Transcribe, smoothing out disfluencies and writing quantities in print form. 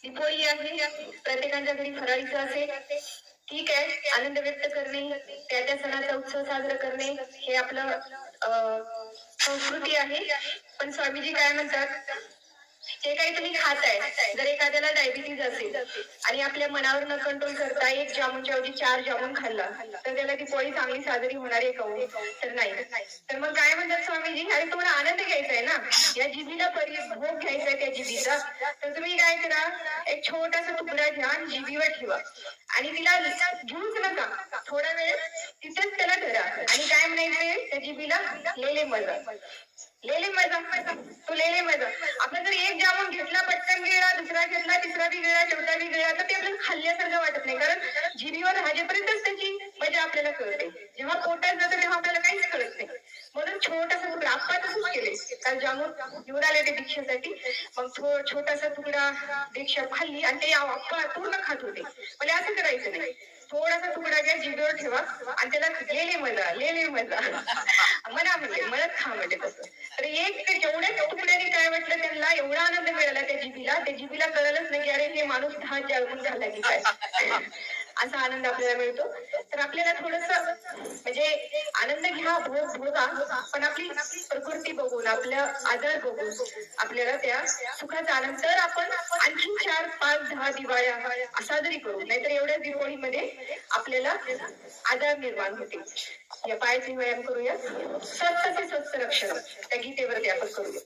दीपावली आहे, प्रत्येकाच्या घरी फराळीचं असेल, ठीक आहे. आनंद व्यक्त करणे, त्या त्या सणाचा उत्सव साजरा करणे हे आपलं संस्कृती आहे. पण स्वामीजी काय म्हणतात, जे काही तुम्ही खाताय, जर एखाद्याला डायबिटीज असेल आणि आपल्या मनावर न कंट्रोल करता एक जामुनच्या ऐवजी 4 जामुन खाल्ला, तर त्याला ती पोळी चांगली साजरी होणार आहे का हो? तर नाही. तर मग काय म्हणतात स्वामीजी, अरे तुम्हाला आनंद घ्यायचा आहे ना, या जिभीला भोग घ्यायचा आहे त्या जिभीचा, तर तुम्ही काय करा, एक छोटासा तुकडा घ्या आणि जिभीवर ठेवा आणि तिला घेऊच नका. थोडा वेळ तिथेच त्याला धरा आणि काय म्हणायचंय त्या जिभीला, लेले मजा, लेले मजा, तो लेले मजा. आपण जर एक जामून घेतला, पटकन गिळला, दुसरा घेतला, तिसरा बी गिळला, चौथा बी गिळला, तर ते आपल्याला खाल्ल्यासारखं वाटत नाही, कारण जिभेवर राजेपर्यंतच त्याची मजा आपल्याला कळते. जेव्हा पोटात जातं तेव्हा आपल्याला काहीच कळत नाही. म्हणून छोटासा तुकडा, आपण तसंच केले, काल जामून घेऊन आले ते दीक्षेसाठी, मग छोटासा तुकडा दीक्षा खाल्ली आणि ते आपण पूर्ण खात होते. म्हणजे असं करायचं नाही, थोडासा तुकडा घ्या, जिभेवर ठेवा आणि त्याला लेले मजा, लेले मजा मना म्हणजे म्हणत खा म्हणजे तसं. तर एक ते जेवढ्याच तुकड्याने काय वाटलं त्यांना, एवढा आनंद मिळाला त्या जिभीला कळलंच नाही की अरे हे माणूस 10 जाळून झाला की काय. असा आनंद आपल्याला मिळतो. तर आपल्याला थोडस म्हणजे आनंद घ्या, भोगा, पण आपली प्रकृती बघून, आपलं आजार बघून आपल्याला त्या सुखाचा आनंद, तर आपण आणखी 4, 5, 10 दिवाळ्या साजरी करू, नाहीतर एवढ्या दिवाळीमध्ये आपल्याला आजार निर्माण होते. या पायाचे व्यायाम करूया. स्वच्छ ते स्वच्छ रक्षण त्या गीतेवरती आपण करूया.